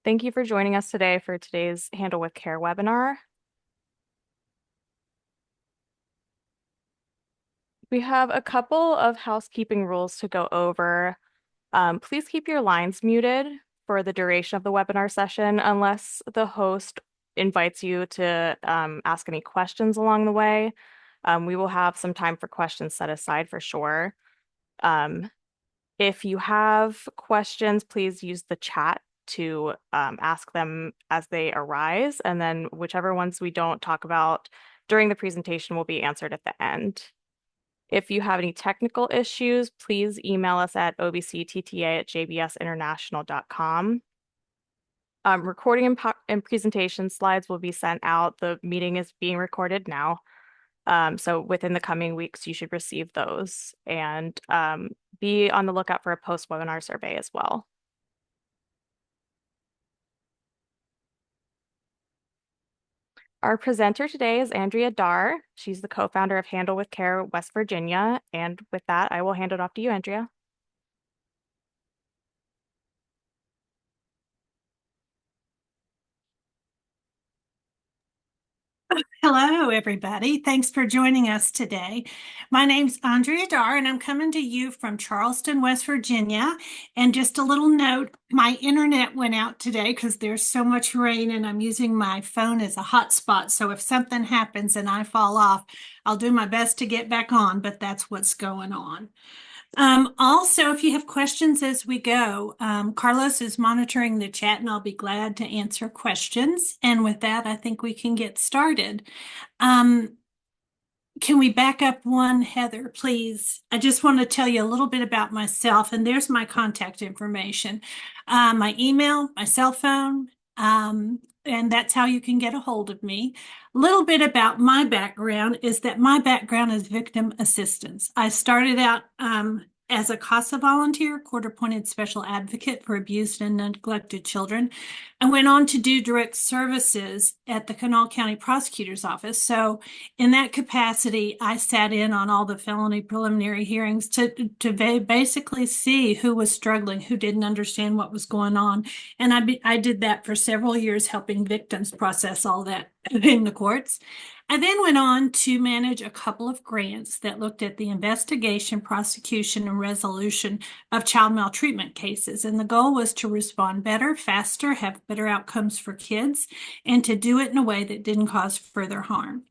Thank you for joining us today for today's Handle with Care webinar. We have a couple of housekeeping rules to go over. Please keep your lines muted for the duration of the webinar session unless the host invites you to ask any questions along the way. We will have some time for questions set aside for sure. If you have questions, please use the chat to ask them as they arise, and then whichever ones we don't talk about during the presentation will be answered at the end. If you have any technical issues, please email us at obctta@jbsinternational.com. Recording and presentation slides will be sent out. The meeting is being recorded now. So within the coming weeks, you should receive those and be on the lookout for a post-webinar survey as well. Our presenter today is Andrea Darr. She's the co-founder of Handle with Care West Virginia. And with that, I will hand it off to you, Andrea. Hello, everybody. Thanks for joining us today. My name's Andrea Darr, and I'm coming to you from Charleston, West Virginia. And just a little note, my internet went out today because there's so much rain, and I'm using my phone as a hotspot. So if something happens and I fall off, I'll do my best to get back on, but that's what's going on. Also, if you have questions as we go, Carlos is monitoring the chat and I'll be glad to answer questions. And with that, I think we can get started. Can we back up one, Heather, please? I just want to tell you a little bit about myself, and there's my contact information, my email, my cell phone, and that's how you can get a hold of me. A little bit about my background is that my background is victim assistance. I started out as a CASA volunteer, court-appointed special advocate for abused and neglected children. I went on to do direct services at the Kanawha County Prosecutor's Office. So in that capacity, I sat in on all the felony preliminary hearings to basically see who was struggling, who didn't understand what was going on. And I did that for several years, helping victims process all that in the courts. I then went on to manage a couple of grants that looked at the investigation, prosecution, and resolution of child maltreatment cases. And the goal was to respond better, faster, have better outcomes for kids, and to do it in a way that didn't cause further harm.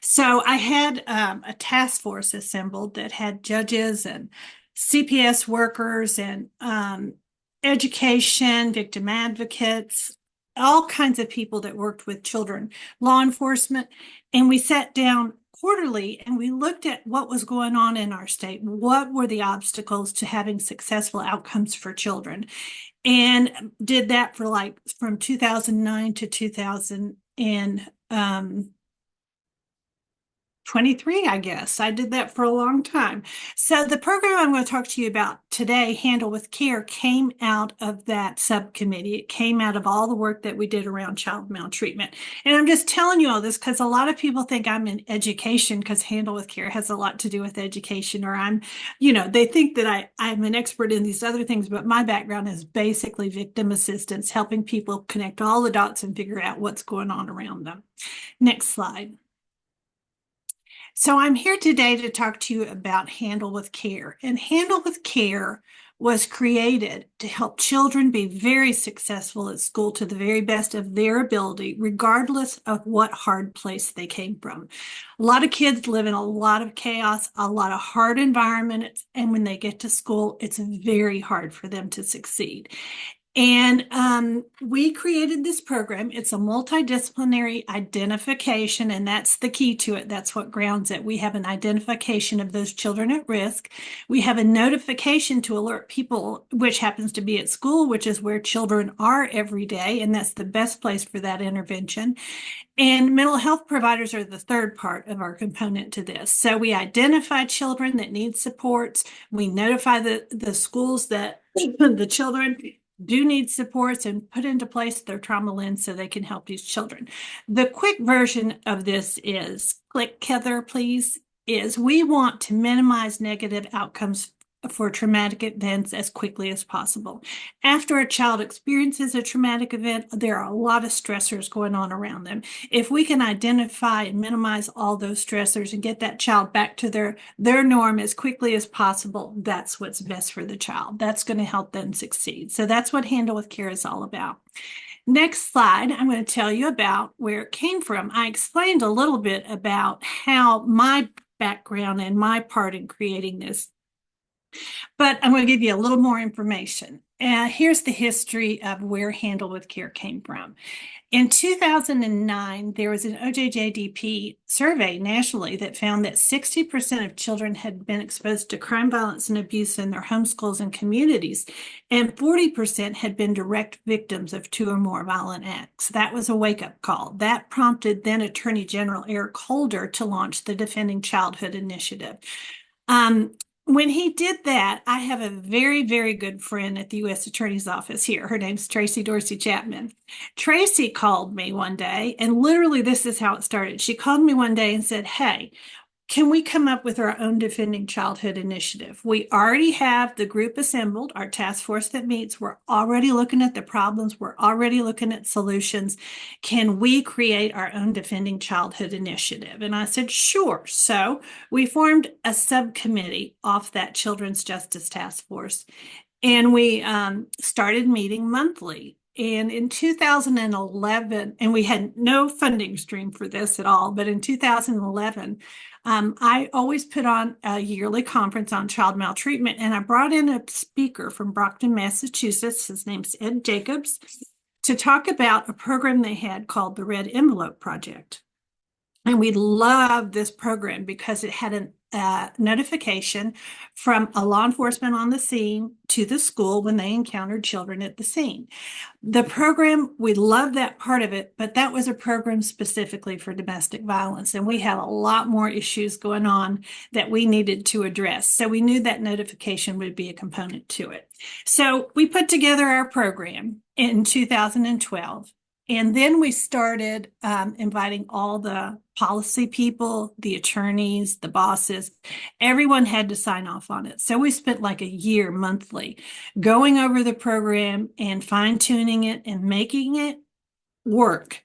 So I had a task force assembled that had judges and CPS workers and education, victim advocates, all kinds of people that worked with children, law enforcement, and we sat down quarterly and we looked at what was going on in our state. What were the obstacles to having successful outcomes for children? And did that for from 2009 to 2023, I guess. I did that for a long time. So the program I'm going to talk to you about today, Handle with Care, came out of that subcommittee. It came out of all the work that we did around child maltreatment. And I'm just telling you all this because a lot of people think I'm in education because Handle with Care has a lot to do with education, or they think that I'm an expert in these other things, but my background is basically victim assistance, helping people connect all the dots and figure out what's going on around them. Next slide. So I'm here today to talk to you about Handle with Care. And Handle with Care was created to help children be very successful at school to the very best of their ability, regardless of what hard place they came from. A lot of kids live in a lot of chaos, a lot of hard environments, and when they get to school, it's very hard for them to succeed. And we created this program. It's a multidisciplinary identification, and that's the key to it. That's what grounds it. We have an identification of those children at risk. We have a notification to alert people, which happens to be at school, which is where children are every day, and that's the best place for that intervention. And mental health providers are the third part of our component to this. So we identify children that need supports. We notify the schools that the children do need supports and put into place their trauma lens so they can help these children. The quick version of this is, click Heather, please, is we want to minimize negative outcomes for traumatic events as quickly as possible. After a child experiences a traumatic event, there are a lot of stressors going on around them. If we can identify and minimize all those stressors and get that child back to their norm as quickly as possible, that's what's best for the child. That's going to help them succeed. So that's what Handle with Care is all about. Next slide, I'm going to tell you about where it came from. I explained a little bit about how my background and my part in creating this, but I'm going to give you a little more information. Here's the history of where Handle with Care came from. In 2009, there was an OJJDP survey nationally that found that 60% of children had been exposed to crime, violence, and abuse in their home schools and communities, and 40% had been direct victims of 2 or more violent acts. That was a wake-up call. That prompted then Attorney General Eric Holder to launch the Defending Childhood Initiative. When he did that, I have a very, very good friend at the U.S. Attorney's Office here. Her name's Tracy Dorsey Chapman. Tracy called me one day, and literally this is how it started. She called me one day and said, "Hey, can we come up with our own Defending Childhood initiative? We already have the group assembled, our task force that meets. We're already looking at the problems. We're already looking at solutions. Can we create our own Defending Childhood initiative?" And I said, sure. So we formed a subcommittee off that Children's Justice Task Force, and we started meeting monthly. And in 2011, and we had no funding stream for this at all, but in 2011, I always put on a yearly conference on child maltreatment, and I brought in a speaker from Brockton, Massachusetts. His name's Ed Jacobs, to talk about a program they had called the Red Envelope Project. And we loved this program because it had a notification from a law enforcement on the scene to the school when they encountered children at the scene. The program, we loved that part of it, but that was a program specifically for domestic violence. And we had a lot more issues going on that we needed to address. So we knew that notification would be a component to it. So we put together our program in 2012. And then we started inviting all the policy people, the attorneys, the bosses. Everyone had to sign off on it. So we spent like a year monthly going over the program and fine-tuning it and making it work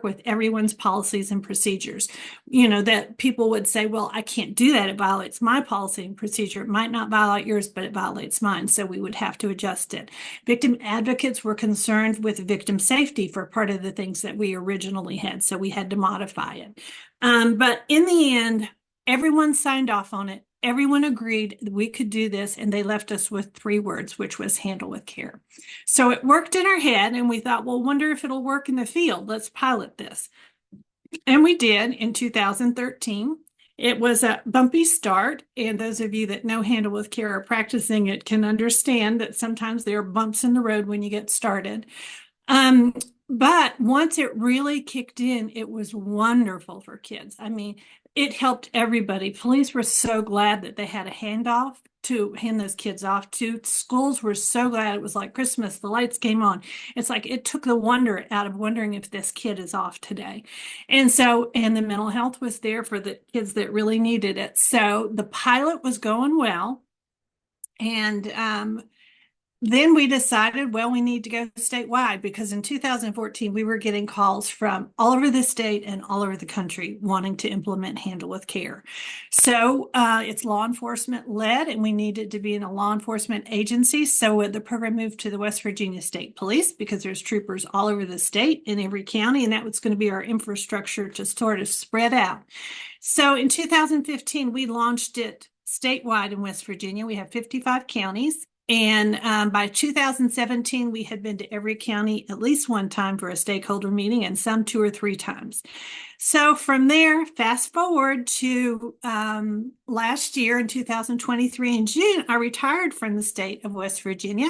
with everyone's policies and procedures. You know, that people would say, well, I can't do that. It violates my policy and procedure. It might not violate yours, but it violates mine. So we would have to adjust it. Victim advocates were concerned with victim safety for part of the things that we originally had. So we had to modify it. But in the end, everyone signed off on it. Everyone agreed that we could do this, and they left us with 3 words, which was Handle with Care. So it worked in our head, and we thought, well, wonder if it'll work in the field. Let's pilot this. And we did in 2013. It was a bumpy start, and those of you that know Handle with Care are practicing it can understand that sometimes there are bumps in the road when you get started. But once it really kicked in, it was wonderful for kids. I mean, it helped everybody. Police were so glad that they had a handoff to hand those kids off to. Schools were so glad. It was like Christmas. The lights came on. It's like it took the wonder out of wondering if this kid is off today. And the mental health was there for the kids that really needed it. So the pilot was going well. And then we decided, well, we need to go statewide, because in 2014, we were getting calls from all over the state and all over the country wanting to implement Handle with Care. So it's law enforcement led, and we needed to be in a law enforcement agency. So the program moved to the West Virginia State Police, because there's troopers all over the state in every county, and that was going to be our infrastructure to sort of spread out. So in 2015, we launched it statewide in West Virginia. We have 55 counties. And by 2017, we had been to every county at least one time for a stakeholder meeting, and some 2 or 3 times. So from there, fast forward to last year in 2023 in June, I retired from the state of West Virginia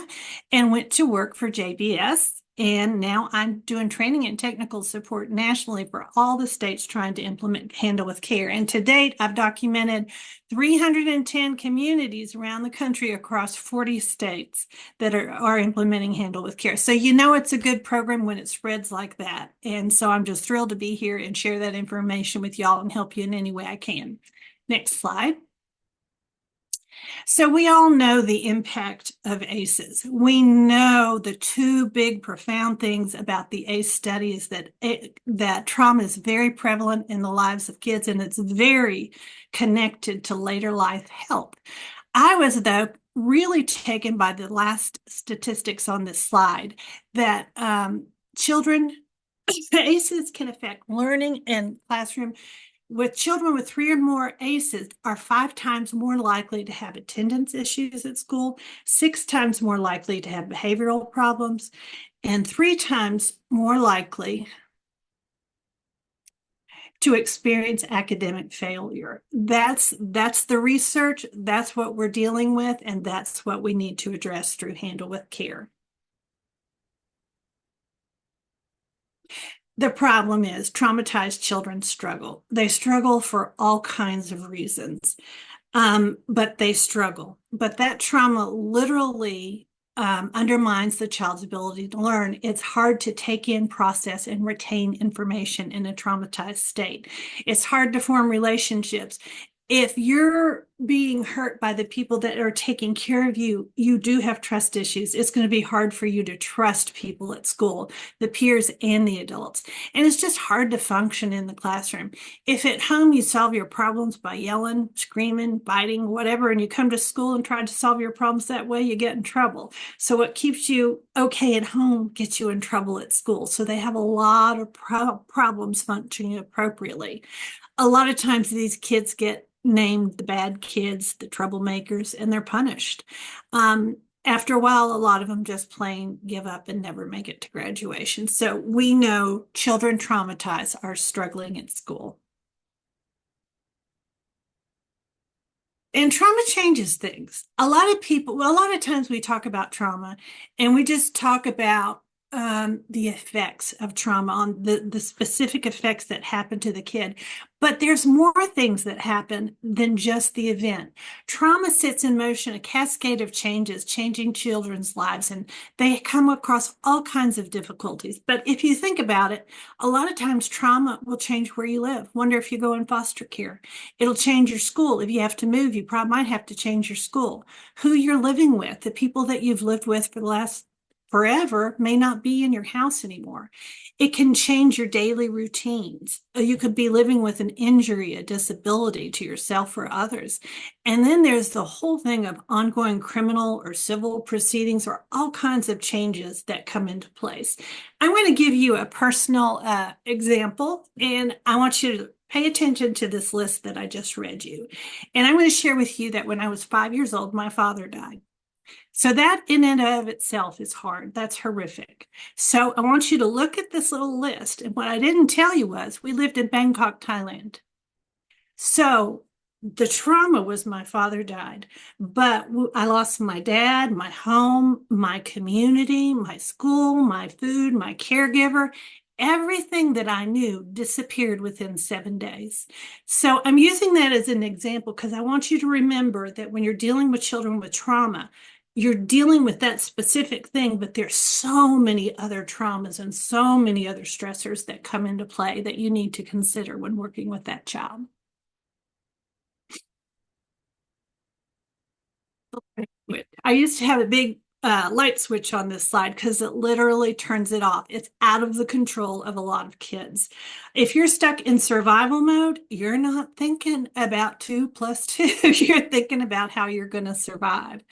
and went to work for JBS. And now I'm doing training and technical support nationally for all the states trying to implement Handle with Care. And to date, I've documented 310 communities around the country across 40 states that are implementing Handle with Care. So you know it's a good program when it spreads like that. And so I'm just thrilled to be here and share that information with y'all and help you in any way I can. Next slide. So we all know the impact of ACEs. We know the two big profound things about the ACE study is that trauma is very prevalent in the lives of kids and it's very connected to later life health. I was, though, really taken by the last statistics on this slide that children, ACEs can affect learning and classroom with children with three or more ACEs are 5 times more likely to have attendance issues at school, 6 times more likely to have behavioral problems, and 3 times more likely to experience academic failure. That's the research, that's what we're dealing with, and that's what we need to address through Handle with Care. The problem is traumatized children struggle. They struggle for all kinds of reasons. But they struggle. But that trauma literally undermines the child's ability to learn. It's hard to take in, process, and retain information in a traumatized state. It's hard to form relationships. If you're being hurt by the people that are taking care of you, you do have trust issues. It's going to be hard for you to trust people at school, the peers and the adults. And it's just hard to function in the classroom. If at home you solve your problems by yelling, screaming, biting, whatever, and you come to school and try to solve your problems that way, you get in trouble. So what keeps you okay at home gets you in trouble at school. So they have a lot of problems functioning appropriately. A lot of times these kids get named the bad kids, the troublemakers, and they're punished. After a while, a lot of them just plain give up and never make it to graduation. So we know children traumatized are struggling at school. And trauma changes things. A lot of people, well, a lot of times we talk about trauma and we just talk about the effects of trauma on the specific effects that happen to the kid. But there's more things that happen than just the event. Trauma sets in motion a cascade of changes, changing children's lives, and they come across all kinds of difficulties. But if you think about it, a lot of times trauma will change where you live. Wonder if you go in foster care. It'll change your school. If you have to move, you probably might have to change your school. Who you're living with, the people that you've lived with for the last forever may not be in your house anymore. It can change your daily routines. You could be living with an injury, a disability to yourself or others. And then there's the whole thing of ongoing criminal or civil proceedings or all kinds of changes that come into place. I'm going to give you a personal example, and I want you to pay attention to this list that I just read you. And I'm going to share with you that when I was 5 years old, my father died. So that in and of itself is hard. That's horrific. So I want you to look at this little list. And what I didn't tell you was we lived in Bangkok, Thailand. So the trauma was my father died, but I lost my dad, my home, my community, my school, my food, my caregiver. Everything that I knew disappeared within 7 days. So I'm using that as an example because I want you to remember that when you're dealing with children with trauma, you're dealing with that specific thing, but there's so many other traumas and so many other stressors that come into play that you need to consider when working with that child. I used to have a big light switch on this slide because it literally turns it off. It's out of the control of a lot of kids. If you're stuck in survival mode, you're not thinking about 2 + 2. You're thinking about how you're going to survive.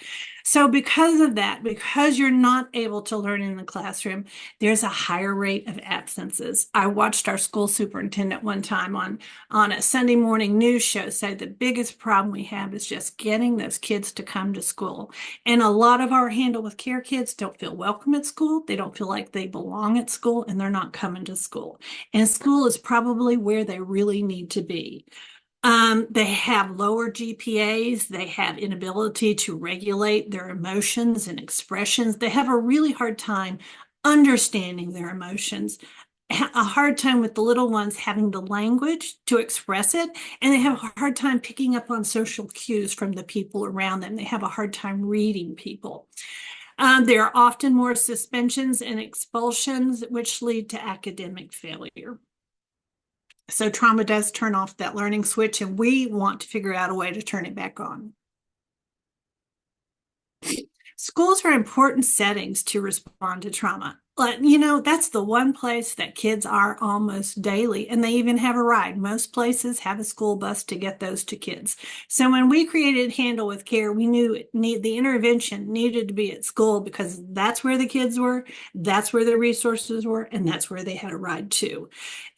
So because of that, because you're not able to learn in the classroom, there's a higher rate of absences. I watched our school superintendent one time on a Sunday morning news show say the biggest problem we have is just getting those kids to come to school. And a lot of our Handle with Care kids don't feel welcome at school. They don't feel like they belong at school, and they're not coming to school. And school is probably where they really need to be. They have lower GPAs. They have inability to regulate their emotions and expressions. They have a really hard time understanding their emotions, a hard time with the little ones having the language to express it, and they have a hard time picking up on social cues from the people around them. They have a hard time reading people. There are often more suspensions and expulsions, which lead to academic failure. So trauma does turn off that learning switch, and we want to figure out a way to turn it back on. schools are important settings to respond to trauma. But, that's the one place that kids are almost daily, and they even have a ride. Most places have a school bus to get those to kids. So when we created Handle with Care, we knew the intervention needed to be at school because that's where the kids were, that's where the resources were, and that's where they had a ride to.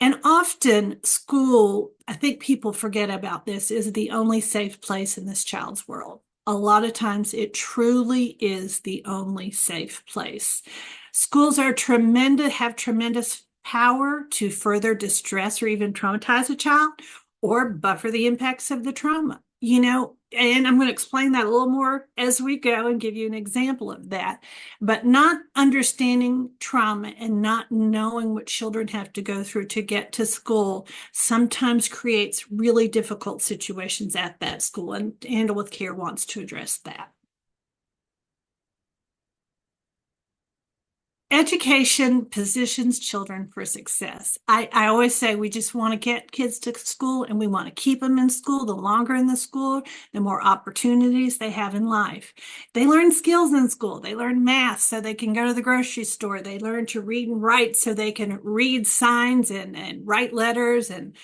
And often school, I think people forget about this, is the only safe place in this child's world. A lot of times it truly is the only safe place. Schools are have tremendous power to further distress or even traumatize a child or buffer the impacts of the trauma. And I'm going to explain that a little more as we go and give you an example of that. But not understanding trauma and not knowing what children have to go through to get to school sometimes creates really difficult situations at that school. And Handle with Care wants to address that. Education positions children for success. I always say we just want to get kids to school and we want to keep them in school. The longer in the school, the more opportunities they have in life. They learn skills in school. They learn math so they can go to the grocery store. They learn to read and write so they can read signs and write letters. And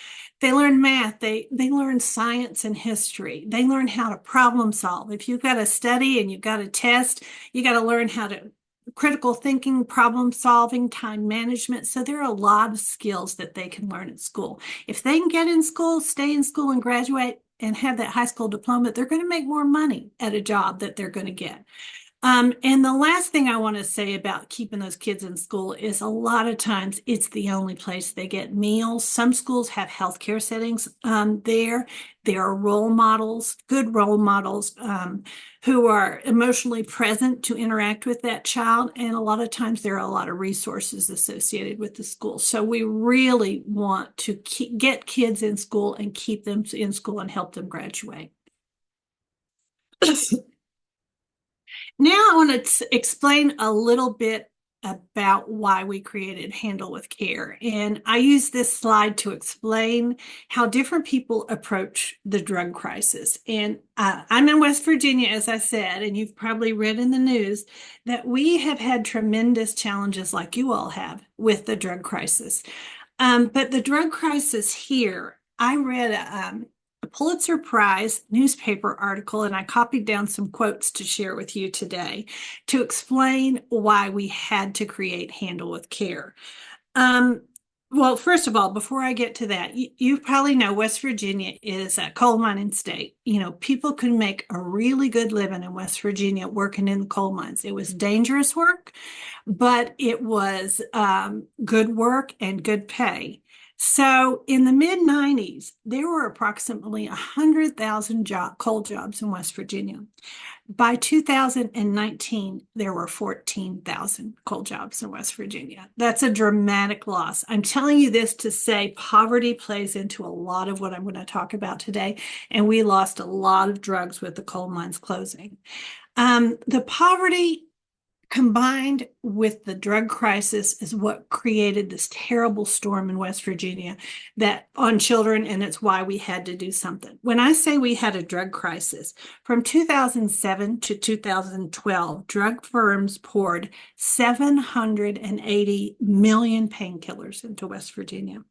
they learn math. They learn science and history. They learn how to problem solve. If you've got a study and you've got a test, you got to learn how to critical thinking, problem solving, time management. So there are a lot of skills that they can learn at school. If they can get in school, stay in school and graduate and have that high school diploma, they're going to make more money at a job that they're going to get. And the last thing I want to say about keeping those kids in school is a lot of times it's the only place they get meals. Some schools have healthcare settings there. There are role models, good role models, who are emotionally present to interact with that child. And a lot of times there are a lot of resources associated with the school. So we really want to get kids in school and keep them in school and help them graduate. Now I want to explain a little bit about why we created Handle with Care. And I use this slide to explain how different people approach the drug crisis. And I'm in West Virginia, as I said, and you've probably read in the news that we have had tremendous challenges like you all have with the drug crisis. But the drug crisis here, I read a Pulitzer Prize newspaper article, and I copied down some quotes to share with you today to explain why we had to Handle with Care. Well, first of all, before I get to that, you probably know West Virginia is a coal mining state. People can make a really good living in West Virginia working in the coal mines. It was dangerous work, but it was good work and good pay. So in the mid 90s, there were approximately 100,000 coal jobs in West Virginia. By 2019, there were 14,000 coal jobs in West Virginia. That's a dramatic loss. I'm telling you this to say poverty plays into a lot of what I'm going to talk about today. And we lost a lot of drugs with the coal mines closing. The poverty combined with the drug crisis is what created this terrible storm in West Virginia that on children, and it's why we had to do something. When I say we had a drug crisis, from 2007 to 2012, drug firms poured 780 million painkillers into West Virginia.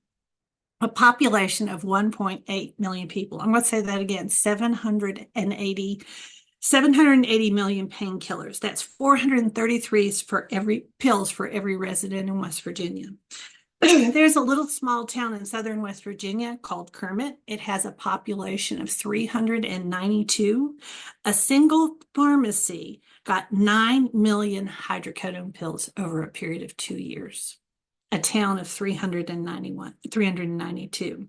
A population of 1.8 million people. I'm going to say that again, 780 million painkillers. That's 433 pills for every resident in West Virginia. There's a little small town in southern West Virginia called Kermit. It has a population of 392. A single pharmacy got 9 million hydrocodone pills over a period of 2 years. A town of 392.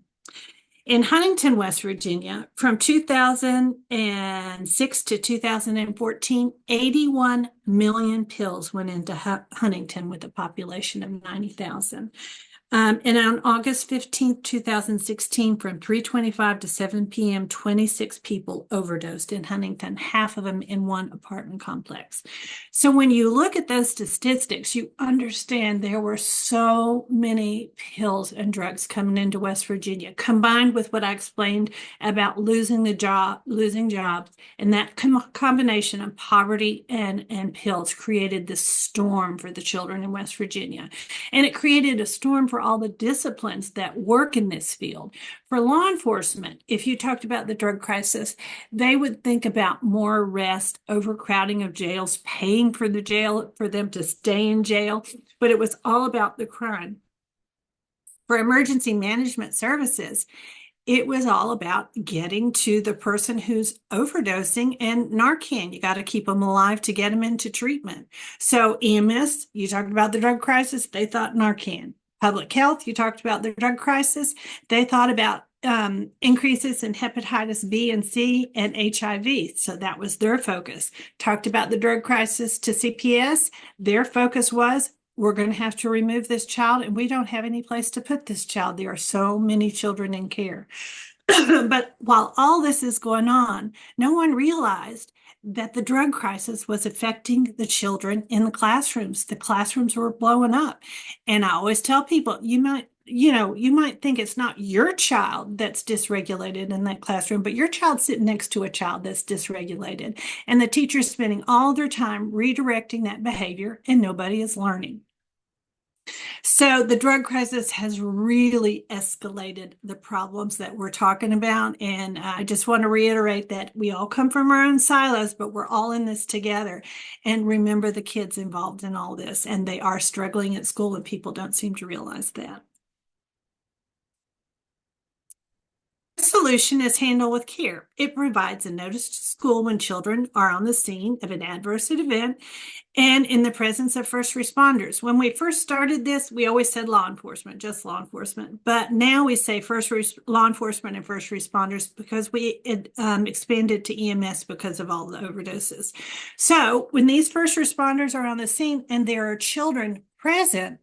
In Huntington, West Virginia, from 2006 to 2014, 81 million pills went into Huntington with a population of 90,000. And on August 15th, 2016, from 3:25 to 7 p.m., 26 people overdosed in Huntington, half of them in one apartment complex. So when you look at those statistics, you understand there were so many pills and drugs coming into West Virginia, combined with what I explained about losing jobs, and that combination of poverty and pills created this storm for the children in West Virginia. And it created a storm for all the disciplines that work in this field. For law enforcement, if you talked about the drug crisis, they would think about more arrest, overcrowding of jails, paying for the jail for them to stay in jail, but it was all about the crime. For emergency management services, it was all about getting to the person who's overdosing, and Narcan. You got to keep them alive to get them into treatment. So EMS, you talked about the drug crisis, they thought Narcan. Public health, you talked about the drug crisis, they thought about increases in hepatitis B and C and HIV. So that was their focus. Talked about the drug crisis to CPS. Their focus was, we're going to have to remove this child, and we don't have any place to put this child. There are so many children in care. But while all this is going on, no one realized that the drug crisis was affecting the children in the classrooms. The classrooms were blowing up. And I always tell people, you might think it's not your child that's dysregulated in that classroom, but your child's sitting next to a child that's dysregulated. And the teacher's spending all their time redirecting that behavior, and nobody is learning. So the drug crisis has really escalated the problems that we're talking about. And I just want to reiterate that we all come from our own silos, but we're all in this together. And remember the kids involved in all this, and they are struggling at school, and people don't seem to realize that. The solution is handled with care. It provides a notice to school when children are on the scene of an adverse event and in the presence of first responders. When we first started this, we always said law enforcement, just law enforcement. But now we say law enforcement and first responders, because we expanded to EMS because of all the overdoses. So when these first responders are on the scene and there are children present,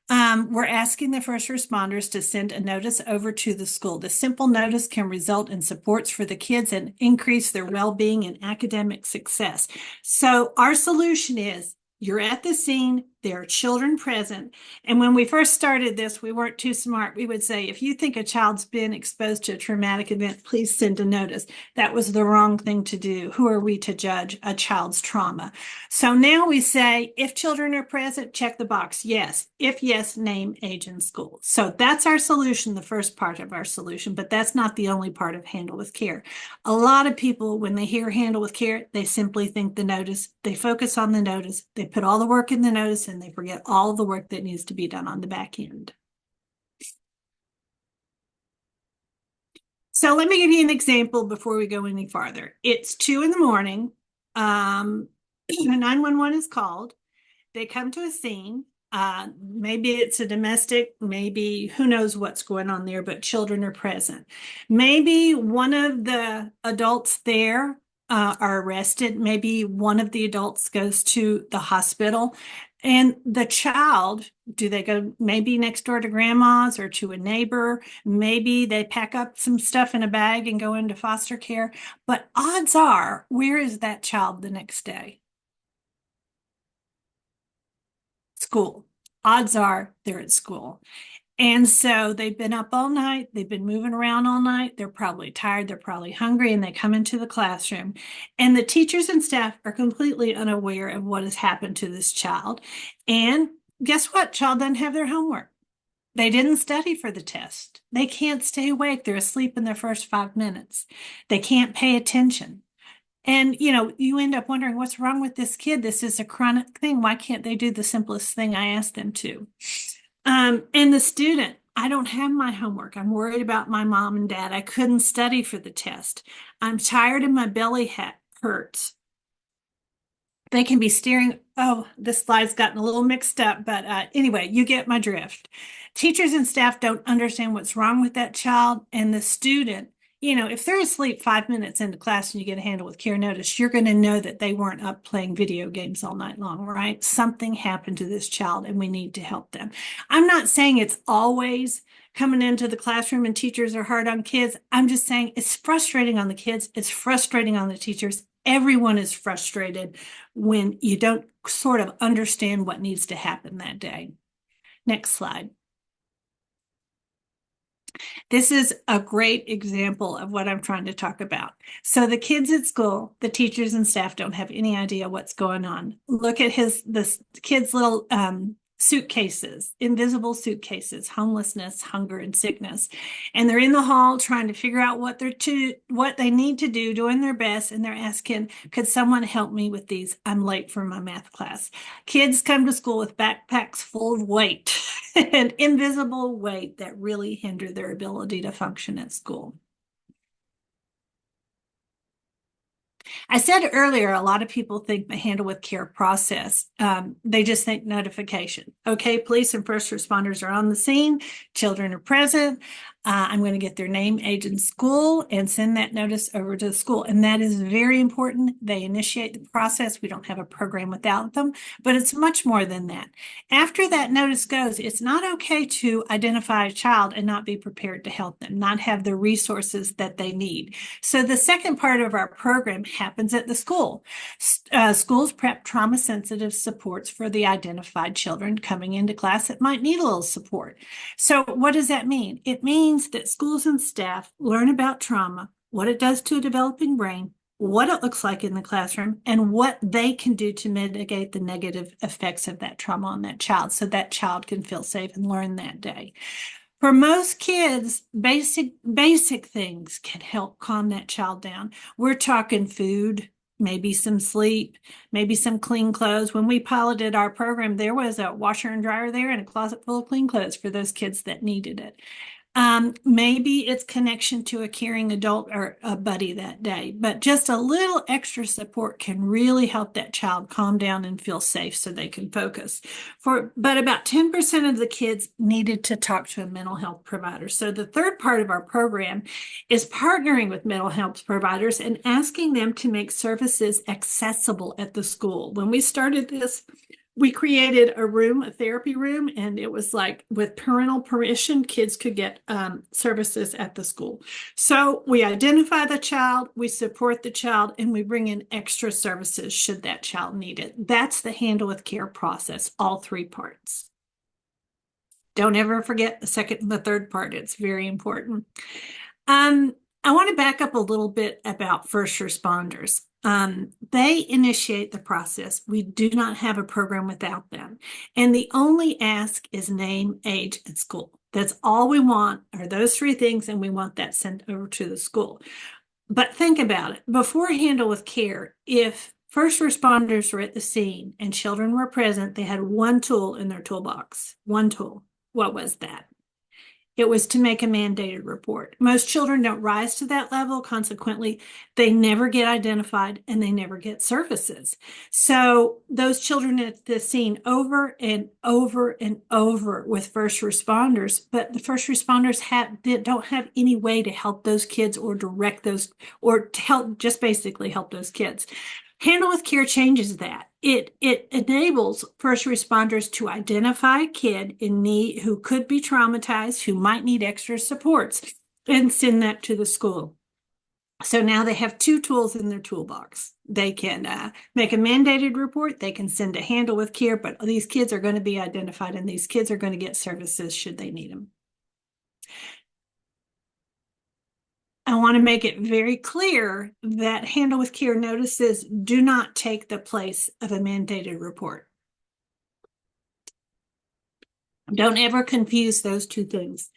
we're asking the first responders to send a notice over to the school. The simple notice can result in supports for the kids and increase their well-being and academic success. So our solution is, you're at the scene, there are children present. And when we first started this, we weren't too smart. We would say, if you think a child's been exposed to a traumatic event, please send a notice. That was the wrong thing to do. Who are we to judge a child's trauma? So now we say, if children are present, check the box. Yes. If yes, name, age, and school. So that's our solution, the first part of our solution, but that's not the only part of Handle with Care. A lot of people, when they hear Handle with Care, they simply think the notice, they focus on the notice, they put all the work in the notice, and they forget all the work that needs to be done on the back end. So let me give you an example before we go any farther. It's 2 a.m. 911 is called. They come to a scene. Maybe it's a domestic, maybe who knows what's going on there, but children are present. Maybe one of the adults there are arrested. Maybe one of the adults goes to the hospital. And the child, do they go maybe next door to grandma's or to a neighbor? Maybe they pack up some stuff in a bag and go into foster care. But odds are, where is that child the next day? School. Odds are they're at school. And so they've been up all night, they've been moving around all night, they're probably tired, they're probably hungry, and they come into the classroom. And the teachers and staff are completely unaware of what has happened to this child. And guess what? Child doesn't have their homework. They didn't study for the test. They can't stay awake. They're asleep in their first 5 minutes. They can't pay attention. And, you end up wondering, what's wrong with this kid? This is a chronic thing. Why can't they do the simplest thing I asked them to? And the student, I don't have my homework. I'm worried about my mom and dad. I couldn't study for the test. I'm tired and my belly hurts. They can be staring. Oh, this slide's gotten a little mixed up, but anyway, you get my drift. Teachers and staff don't understand what's wrong with that child, and the student, if they're asleep 5 minutes into class and you get a handle with care notice, you're going to know that they weren't up playing video games all night long, right? Something happened to this child and we need to help them. I'm not saying it's always coming into the classroom and teachers are hard on kids. I'm just saying it's frustrating on the kids. It's frustrating on the teachers. Everyone is frustrated when you don't sort of understand what needs to happen that day. Next slide. This is a great example of what I'm trying to talk about. So the kids at school, the teachers and staff don't have any idea what's going on. Look at the kids' little suitcases, invisible suitcases, homelessness, hunger, and sickness. And they're in the hall trying to figure out what they need to do, doing their best, and they're asking, could someone help me with these? I'm late for my math class. Kids come to school with backpacks full of weight and invisible weight that really hinder their ability to function at school. I said earlier, a lot of people think the handle with care process. They just think notification. Okay, police and first responders are on the scene. Children are present. I'm going to get their name, age, and school and send that notice over to the school. And that is very important. They initiate the process. We don't have a program without them, but it's much more than that. After that notice goes, it's not okay to identify a child and not be prepared to help them, not have the resources that they need. So the second part of our program happens at the school. Schools prep trauma-sensitive supports for the identified children coming into class that might need a little support. So what does that mean? It means that schools and staff learn about trauma, what it does to a developing brain, what it looks like in the classroom, and what they can do to mitigate the negative effects of that trauma on that child so that child can feel safe and learn that day. For most kids, basic things can help calm that child down. We're talking food, maybe some sleep, maybe some clean clothes. When we piloted our program, there was a washer and dryer there and a closet full of clean clothes for those kids that needed it. Maybe it's connection to a caring adult or a buddy that day, but just a little extra support can really help that child calm down and feel safe so they can focus. But about 10% of the kids needed to talk to a mental health provider. So the third part of our program is partnering with mental health providers and asking them to make services accessible at the school. When we started this, we created a therapy room, and it was like with parental permission, kids could get services at the school. So we identify the child, we support the child, and we bring in extra services should that child need it. That's the handle with care process, all three parts. Don't ever forget the second and the third part. It's very important. I want to back up a little bit about first responders. They initiate the process. We do not have a program without them. And the only ask is name, age, and school. That's all we want are those three things, and we want that sent over to the school. But think about it. Before handle with care, if first responders were at the scene and children were present, they had one tool in their toolbox. One tool. What was that? It was to make a mandated report. Most children don't rise to that level. Consequently, they never get identified and they never get services. So those children at the scene over and over and over with first responders, but the first responders don't have any way to help those kids or direct those or to help, just basically help those kids. Handle with Care changes that. It enables first responders to identify a kid in need who could be traumatized, who might need extra supports, and send that to the school. So now they have two tools in their toolbox. They can make a mandated report. They can send a handle with care, but these kids are going to be identified and these kids are going to get services should they need them. I want to make it very clear that handle with care notices do not take the place of a mandated report. Don't ever confuse those two things.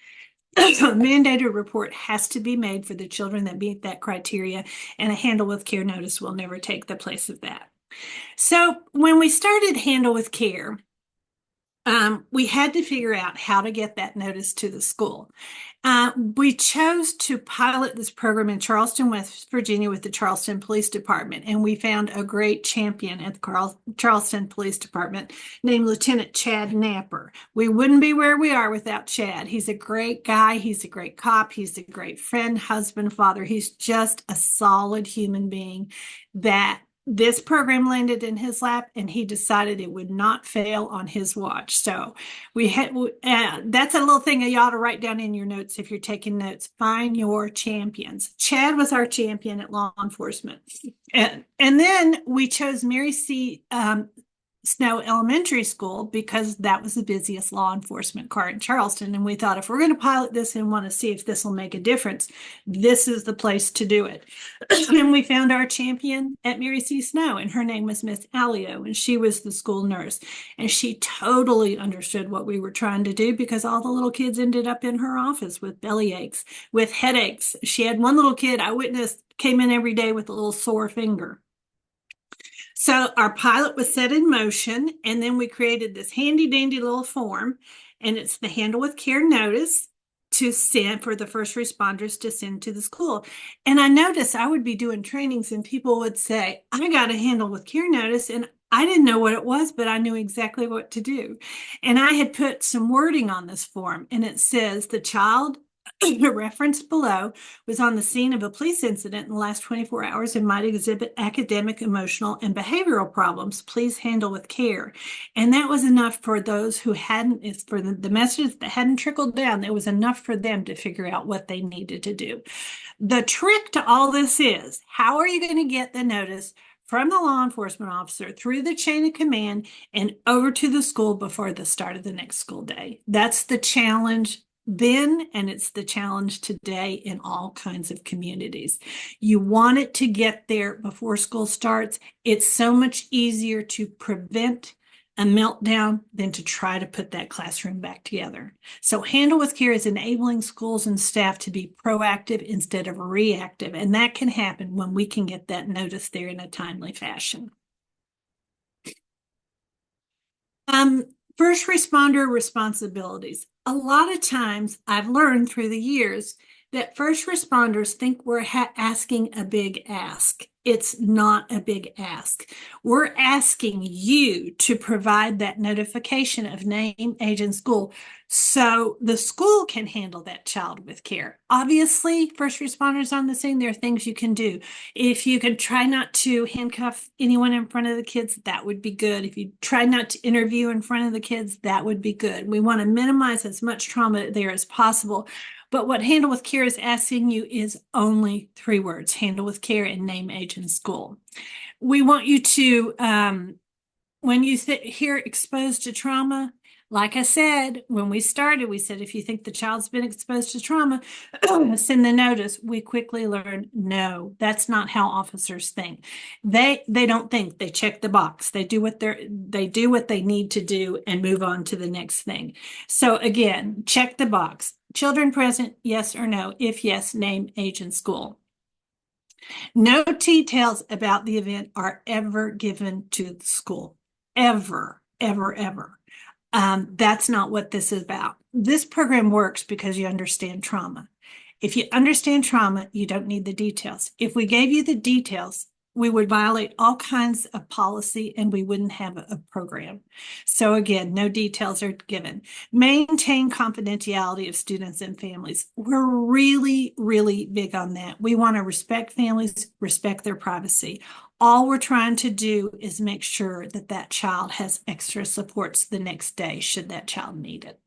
A mandated report has to be made for the children that meet that criteria, and a handle with care notice will never take the place of that. So when we started handle with care, We had to figure out how to get that notice to the school. We chose to pilot this program in Charleston, West Virginia, with the Charleston Police Department, and we found a great champion at the Charleston Police Department named Lieutenant Chad Napper. We wouldn't be where we are without Chad. He's a great guy. He's a great cop. He's a great friend, husband, father. He's just a solid human being that this program landed in his lap, and he decided it would not fail on his watch. So we had that's a little thing you ought to write down in your notes if you're taking notes. Find your champions. Chad was our champion at law enforcement, and then we chose Mary C. Snow Elementary School because that was the busiest law enforcement car in Charleston. And we thought, if we're going to pilot this and want to see if this will make a difference, this is the place to do it. And we found our champion at Mary C. Snow, and her name was Miss Alio, and she was the school nurse. And she totally understood what we were trying to do, because all the little kids ended up in her office with belly aches, with headaches. She had one little kid I witnessed came in every day with a little sore finger. So our pilot was set in motion, and then we created this handy dandy little form, and it's the handle with care notice to send for the first responders to send to the school. And I noticed I would be doing trainings and people would say, I got a handle with care notice, and I didn't know what it was, but I knew exactly what to do. And I had put some wording on this form, and it says the child referenced below was on the scene of a police incident in the last 24 hours and might exhibit academic, emotional, and behavioral problems. Please handle with care. And that was enough for those who hadn't, it's for the messages that hadn't trickled down. It was enough for them to figure out what they needed to do. The trick to all this is, how are you going to get the notice from the law enforcement officer through the chain of command and over to the school before the start of the next school day? That's the challenge then, and it's the challenge today in all kinds of communities. You want it to get there before school starts. It's so much easier to prevent a meltdown than to try to put that classroom back together. So Handle with Care is enabling schools and staff to be proactive instead of reactive, and that can happen when we can get that notice there in a timely fashion. First responder responsibilities. A lot of times I've learned through the years that first responders think we're asking a big ask. It's not a big ask. We're asking you to provide that notification of name, age, and school so the school can handle that child with care. Obviously, first responders on the scene, there are things you can do. If you can try not to handcuff anyone in front of the kids, that would be good. If you try not to interview in front of the kids, that would be good. We want to minimize as much trauma there as possible. But what Handle with Care is asking you is only 3 words: handle with care and name, age, and school. We want you to, when you hear exposed to trauma, like I said, when we started, we said, if you think the child's been exposed to trauma, send the notice. We quickly learned, no, that's not how officers think. They don't think. They check the box. They do what they need to do and move on to the next thing. So again, check the box. Children present, yes or no? If yes, name, age, and school. No details about the event are ever given to the school. Ever, ever, ever. That's not what this is about. This program works because you understand trauma. If you understand trauma, you don't need the details. If we gave you the details, we would violate all kinds of policy and we wouldn't have a program. So again, no details are given. Maintain confidentiality of students and families. We're really, really big on that. We want to respect families, respect their privacy. All we're trying to do is make sure that that child has extra supports the next day should that child need it.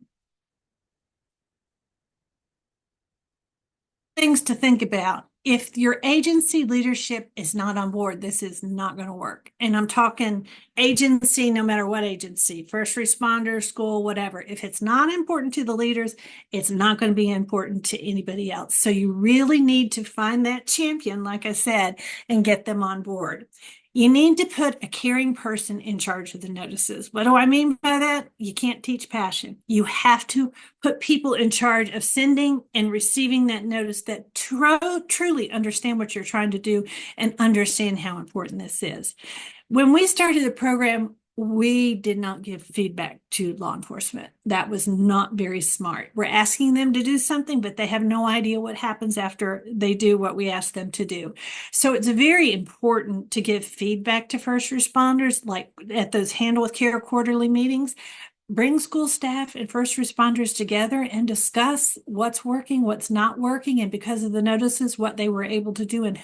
Things to think about. If your agency leadership is not on board, this is not going to work. And I'm talking agency, no matter what agency, first responder, school, whatever. If it's not important to the leaders, it's not going to be important to anybody else. So you really need to find that champion, like I said, and get them on board. You need to put a caring person in charge of the notices. What do I mean by that? You can't teach passion. You have to put people in charge of sending and receiving that notice that truly understand what you're trying to do and understand how important this is. When we started the program, We did not give feedback to law enforcement. That was not very smart. We're asking them to do something, but they have no idea what happens after they do what we ask them to do. So it's very important to give feedback to first responders, like at those Handle with Care quarterly meetings. Bring school staff and first responders together and discuss what's working, what's not working, and because of the notices, what they were able to do and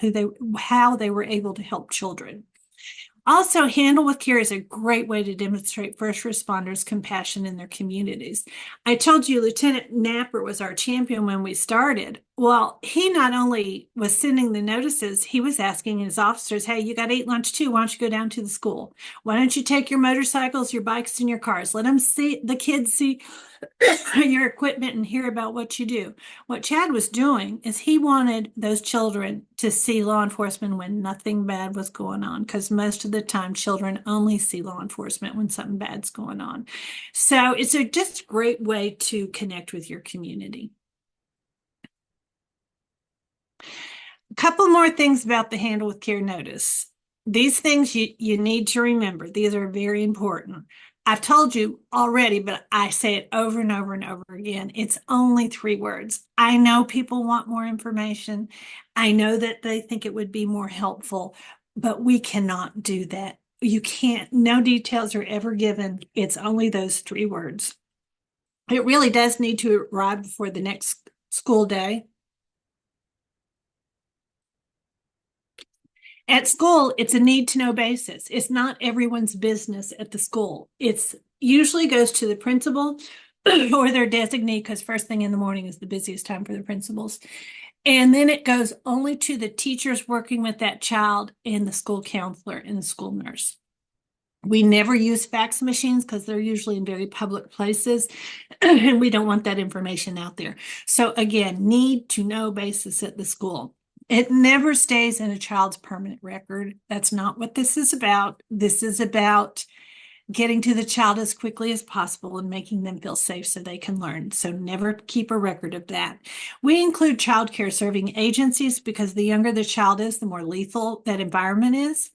how they were able to help children. Also, Handle with Care is a great way to demonstrate first responders' compassion in their communities. I told you Lieutenant Napper was our champion when we started. Well, he not only was sending the notices, he was asking his officers, hey, you got to eat lunch too. Why don't you go down to the school? Why don't you take your motorcycles, your bikes, and your cars? Let them see, the kids see your equipment and hear about what you do. What Chad was doing is he wanted those children to see law enforcement when nothing bad was going on, because most of the time children only see law enforcement when something bad's going on. So it's a just great way to connect with your community. A couple more things about the Handle with Care notice. These things you need to remember. These are very important. I've told you already, but I say it over and over and over again. It's only 3 words. I know people want more information. I know that they think it would be more helpful, but we cannot do that. You can't, no details are ever given. It's only those 3 words. It really does need to arrive before the next school day. At school, it's a need to know basis. It's not everyone's business at the school. It's usually goes to the principal or their designee, because first thing in the morning is the busiest time for the principals. And then it goes only to the teachers working with that child and the school counselor and the school nurse. We never use fax machines because they're usually in very public places and we don't want that information out there. So again, need to know basis at the school. It never stays in a child's permanent record. That's not what this is about. This is about getting to the child as quickly as possible and making them feel safe so they can learn. So never keep a record of that. We include child care serving agencies because the younger the child is, the more lethal that environment is.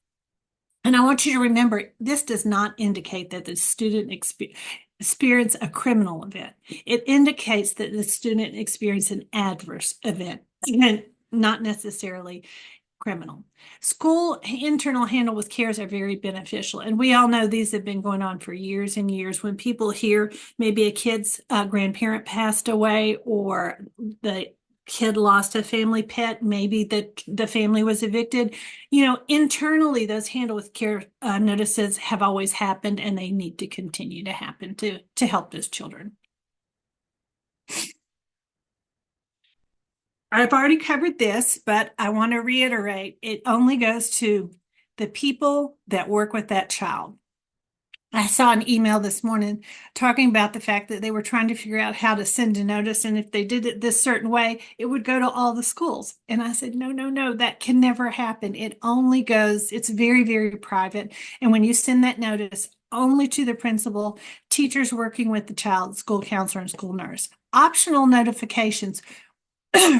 And I want you to remember, this does not indicate that the student experience a criminal event. It indicates that the student experienced an adverse event, and not necessarily criminal. School internal Handle with Cares are very beneficial. And we all know these have been going on for years and years. When people hear maybe a kid's grandparent passed away, or the kid lost a family pet, maybe the family was evicted, internally those Handle with Care notices have always happened, and they need to continue to happen to help those children. I've already covered this, but I want to reiterate, it only goes to the people that work with that child. I saw an email this morning talking about the fact that they were trying to figure out how to send a notice, and if they did it this certain way, it would go to all the schools. And I said, no, no, no, that can never happen. It only goes, it's very, very private. And when you send that notice, only to the principal, teachers working with the child, school counselor, and school nurse. Optional notifications.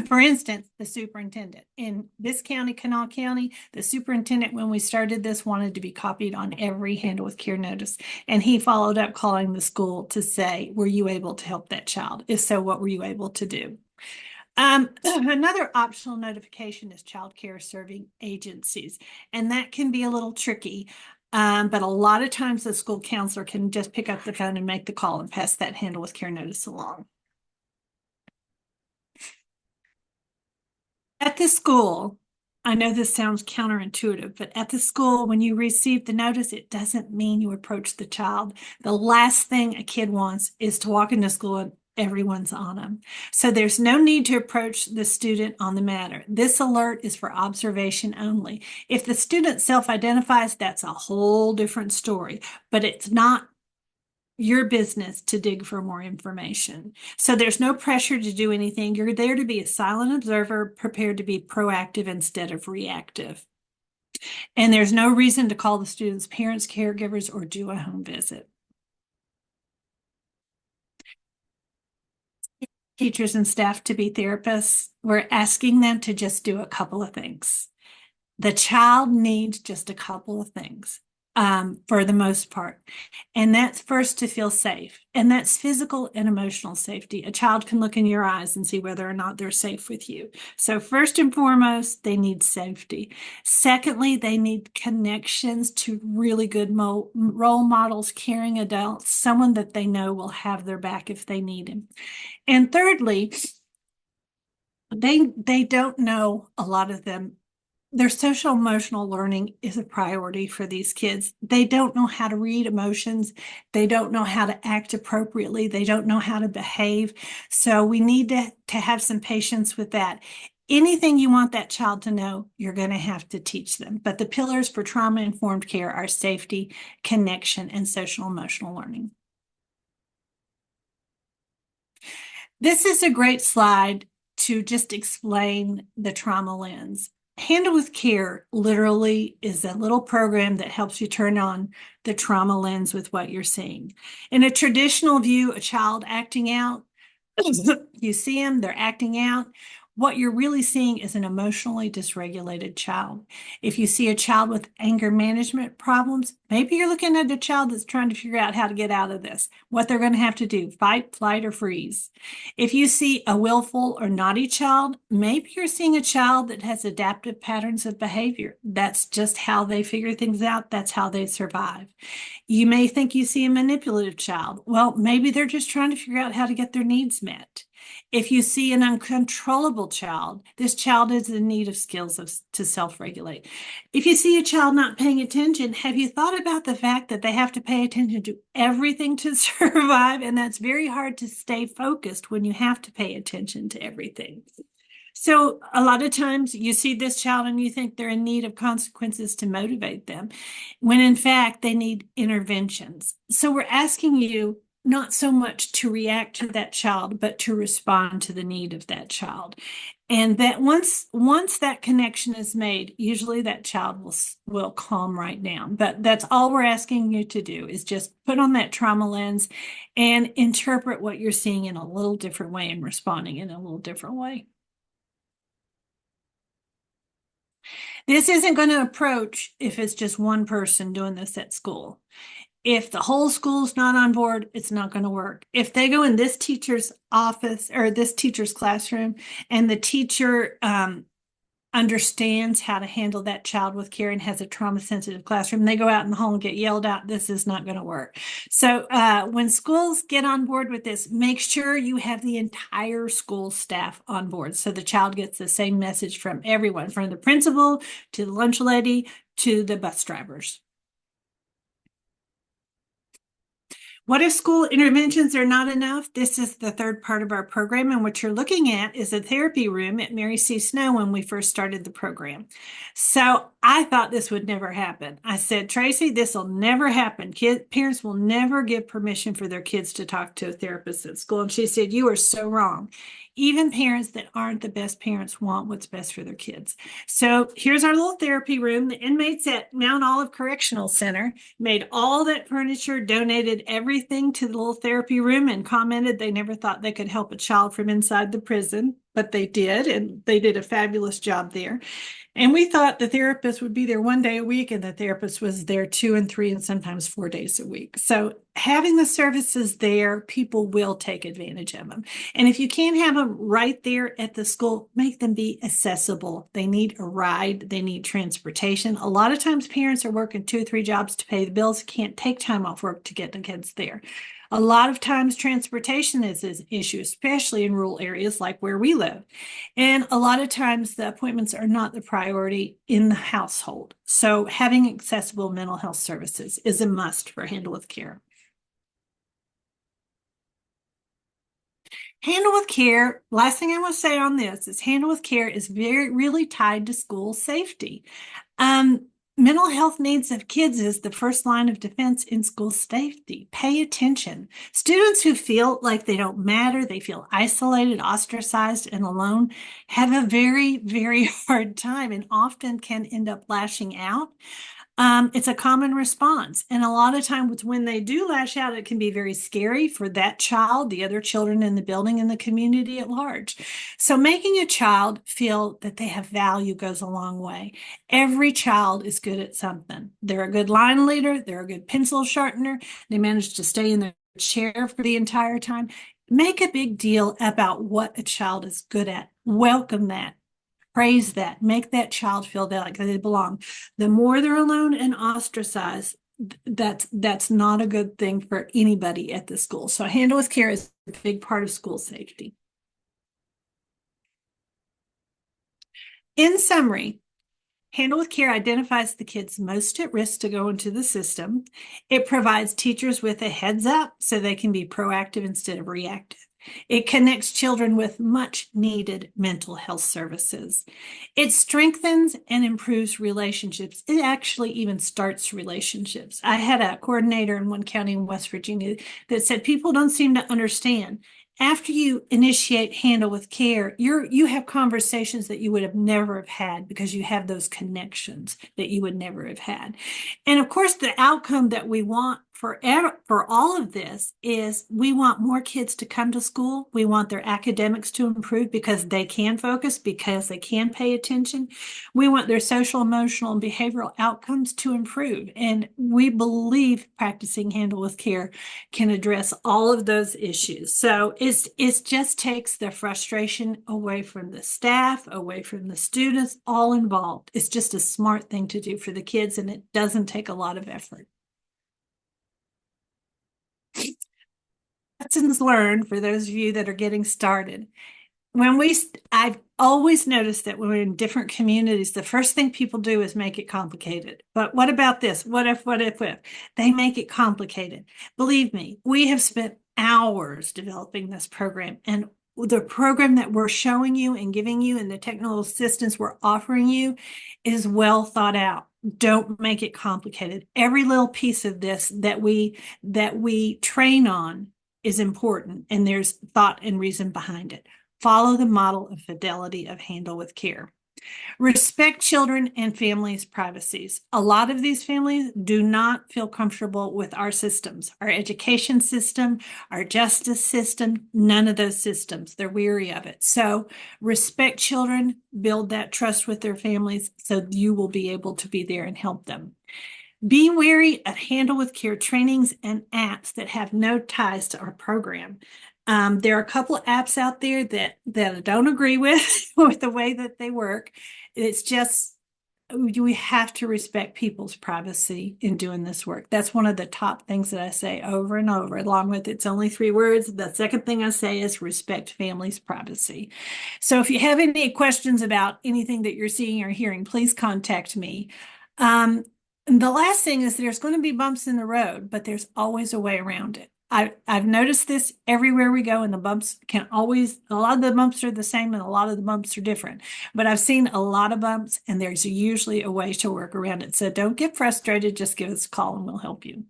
For instance, the superintendent in this county, Kanawha County, the superintendent, when we started this, wanted to be copied on every Handle with Care notice. And he followed up calling the school to say, were you able to help that child? If so, what were you able to do? Another optional notification is child care serving agencies. And that can be a little tricky. But a lot of times the school counselor can just pick up the phone and make the call and pass that Handle with Care notice along. At the school, I know this sounds counterintuitive, but at the school, when you receive the notice, it doesn't mean you approach the child. The last thing a kid wants is to walk into school and everyone's on them. So there's no need to approach the student on the matter. This alert is for observation only. If the student self-identifies, that's a whole different story, but it's not your business to dig for more information. So there's no pressure to do anything. You're there to be a silent observer, prepared to be proactive instead of reactive. And there's no reason to call the students' parents, caregivers, or do a home visit. Teachers and staff to be therapists, we're asking them to just do a couple of things. The child needs just a couple of things. for the most part. And that's first to feel safe. And that's physical and emotional safety. A child can look in your eyes and see whether or not they're safe with you. So, first and foremost, they need safety. Secondly, they need connections to really good role models, caring adults, someone that they know will have their back if they need him. And thirdly, they don't know, a lot of them, their social emotional learning is a priority for these kids. They don't know how to read emotions. They don't know how to act appropriately. They don't know how to behave. So we need to have some patience with that. Anything you want that child to know, you're going to have to teach them. But the pillars for trauma informed care are safety, connection, and social emotional learning. This is a great slide to just explain the trauma lens. Handle with Care literally is a little program that helps you turn on the trauma lens with what you're seeing. In a traditional view, a child acting out, you see them, they're acting out. What you're really seeing is an emotionally dysregulated child. If you see a child with anger management problems, maybe you're looking at a child that's trying to figure out how to get out of this, what they're going to have to do, fight, flight, or freeze. If you see a willful or naughty child, maybe you're seeing a child that has adaptive patterns of behavior. That's just how they figure things out. That's how they survive. You may think you see a manipulative child. Well, maybe they're just trying to figure out how to get their needs met. If you see an uncontrollable child, this child is in need of skills to self-regulate. If you see a child not paying attention, have you thought about the fact that they have to pay attention to everything to survive? And that's very hard to stay focused when you have to pay attention to everything. So a lot of times you see this child and you think they're in need of consequences to motivate them, when in fact they need interventions. So we're asking you not so much to react to that child, but to respond to the need of that child. And that once that connection is made, usually that child will calm right down. But that's all we're asking you to do, is just put on that trauma lens and interpret what you're seeing in a little different way and responding in a little different way. This isn't going to approach if it's just one person doing this at school. If the whole school's not on board, it's not going to work. If they go in this teacher's office or this teacher's classroom and the teacher understands how to handle that child with care and has a trauma sensitive classroom, they go out in the hall and get yelled at, this is not going to work. So when schools get on board with this, make sure you have the entire school staff on board so the child gets the same message from everyone, from the principal to the lunch lady to the bus drivers. What if school interventions are not enough? This is the third part of our program, and what you're looking at is a therapy room at Mary C. Snow when we first started the program. So I thought this would never happen. I said, Tracy, this will never happen. Parents will never give permission for their kids to talk to a therapist at school. And she said, you are so wrong. Even parents that aren't the best parents want what's best for their kids. So here's our little therapy room. The inmates at Mount Olive Correctional Center made all that furniture, donated everything to the little therapy room, and commented they never thought they could help a child from inside the prison, but they did, and they did a fabulous job there. And we thought the therapist would be there one day a week, and the therapist was there 2 and 3 and sometimes 4 days a week. So having the services there, people will take advantage of them. And if you can't have them right there at the school, make them be accessible. They need a ride. They need transportation. A lot of times parents are working 2 or 3 jobs to pay the bills, can't take time off work to get the kids there. A lot of times transportation is an issue, especially in rural areas like where we live. And a lot of times the appointments are not the priority in the household. So having accessible mental health services is a must for Handle with Care. Handle with Care, last thing I want to say on this is Handle with Care is really tied to school safety. Mental health needs of kids is the first line of defense in school safety. Pay attention. Students who feel like they don't matter, they feel isolated, ostracized, and alone have a very, very hard time and often can end up lashing out. It's a common response. And a lot of times when they do lash out, it can be very scary for that child, the other children in the building, and the community at large. So making a child feel that they have value goes a long way. Every child is good at something. They're a good line leader, they're a good pencil sharpener, they manage to stay in their chair for the entire time. Make a big deal about what a child is good at. Welcome that. Praise that. Make that child feel that like they belong. The more they're alone and ostracized, that's not a good thing for anybody at the school. So handle with care is a big part of school safety. In summary, Handle with Care identifies the kids most at risk to go into the system. It provides teachers with a heads up so they can be proactive instead of reactive. It connects children with much needed mental health services. It strengthens and improves relationships. It actually even starts relationships. I had a coordinator in one county in West Virginia that said people don't seem to understand. After you initiate Handle with Care, you have conversations that you would have never have had because you have those connections that you would never have had. And of course, the outcome that we want for all of this is we want more kids to come to school. We want their academics to improve because they can focus, because they can pay attention. We want their social, emotional, and behavioral outcomes to improve. And we believe practicing Handle with Care can address all of those issues. So it just takes the frustration away from the staff, away from the students, all involved. It's just a smart thing to do for the kids, and it doesn't take a lot of effort. Lessons learned for those of you that are getting started. I've always noticed that when we're in different communities, the first thing people do is make it complicated. But what about this? What if? They make it complicated. Believe me, we have spent hours developing this program, and the program that we're showing you and giving you and the technical assistance we're offering you is well thought out. Don't make it complicated. Every little piece of this that we train on is important, and there's thought and reason behind it. Follow the model of fidelity of Handle with Care. Respect children and families' privacies. A lot of these families do not feel comfortable with our systems, our education system, our justice system, none of those systems. They're weary of it. So respect children, build that trust with their families so you will be able to be there and help them. Be wary of Handle with Care trainings and apps that have no ties to our program. There are a couple of apps out there that I don't agree with with the way that they work. It's just we have to respect people's privacy in doing this work. That's one of the top things that I say over and over, along with it's only 3 words. The second thing I say is respect families' privacy. So if you have any questions about anything that you're seeing or hearing, please contact me. And the last thing is there's going to be bumps in the road, but there's always a way around it. I've noticed this everywhere we go, and the bumps can always, a lot of the bumps are the same and a lot of the bumps are different. But I've seen a lot of bumps, and there's usually a way to work around it. So don't get frustrated, just give us a call and we'll help you.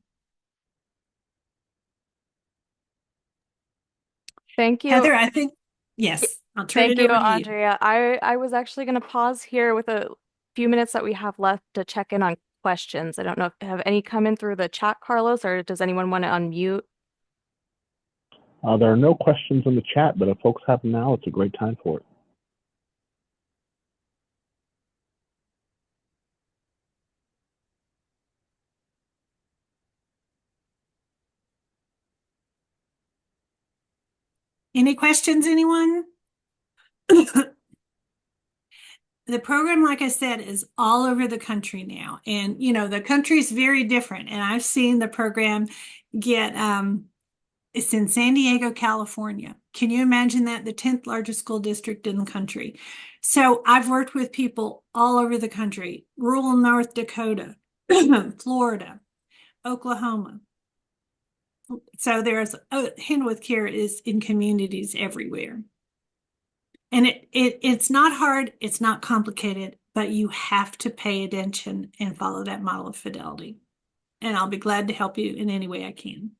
Thank you. Heather, I think, yes, I'll turn Thank it you, over to you. Andrea. I was actually going to pause here with a few minutes that we have left to check in on questions. I don't know if have any come in through the chat, Carlos, or does anyone want to unmute? There are no questions in the chat, but if folks have them now, it's a great time for it. Any questions, anyone? The program, like I said, is all over the country now. And, the country is very different. And I've seen the program get, it's in San Diego, California. Can you imagine that? The 10th largest school district in the country. So I've worked with people all over the country, rural North Dakota, Florida, Oklahoma. So there's Handle with Care is in communities everywhere. And it's not hard, it's not complicated, but you have to pay attention and follow that model of fidelity. And I'll be glad to help you in any way I can.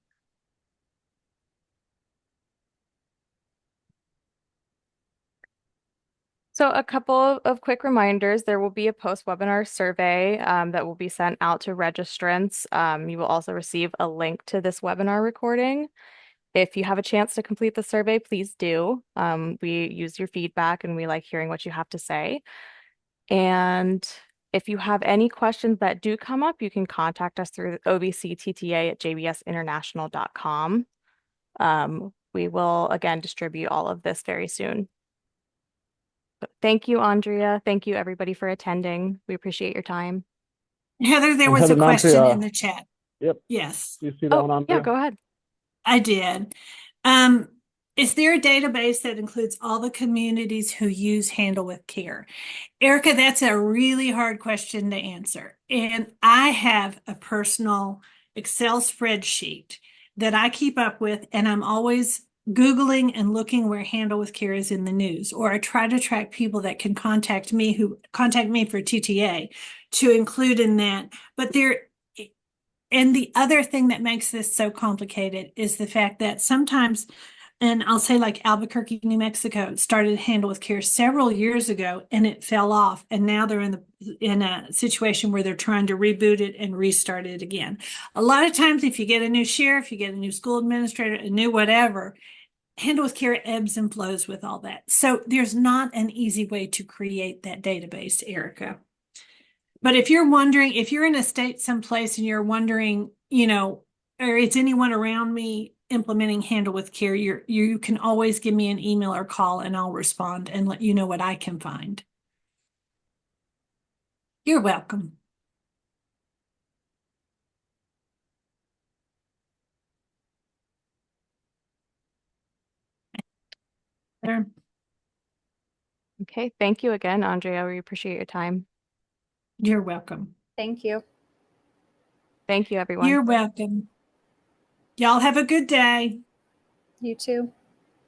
So a couple of quick reminders. There will be a post-webinar survey that will be sent out to registrants. You will also receive a link to this webinar recording. If you have a chance to complete the survey, please do. We use your feedback and we like hearing what you have to say. And if you have any questions that do come up, you can contact us through obctta@jbsinternational.com. We will again distribute all of this very soon. Thank you, Andrea. Thank you, everybody, for attending. We appreciate your time. Heather, there And was Heather a and question in Andrea, the chat. yep. Yes, Do you see that Oh, one, yeah, Andrea? go ahead. I did. Um, is there a database that includes all the communities who use Handle with Care? Erica, that's a really hard question to answer. And I have a personal Excel spreadsheet that I keep up with, and I'm always Googling and looking where Handle with Care is in the news, or I try to track people that can contact me who contact me for TTA to include in that. But and the other thing that makes this so complicated is the fact that sometimes, and I'll say like Albuquerque, New Mexico, started Handle with Care several years ago and it fell off. And now they're in a situation where they're trying to reboot it and restart it again. A lot of times, if you get a new sheriff, you get a new school administrator, a new whatever, Handle with Care ebbs and flows with all that. So there's not an easy way to create that database, Erica. But if you're wondering, if you're in a state someplace and you're wondering, or is anyone around me implementing Handle with Care, you can always give me an email or call and I'll respond and let you know what I can find. You're welcome. There. Okay, thank you again, Andrea. We appreciate your time. You're welcome. Thank you. Thank you, everyone. You're welcome. Y'all have a good day. You too.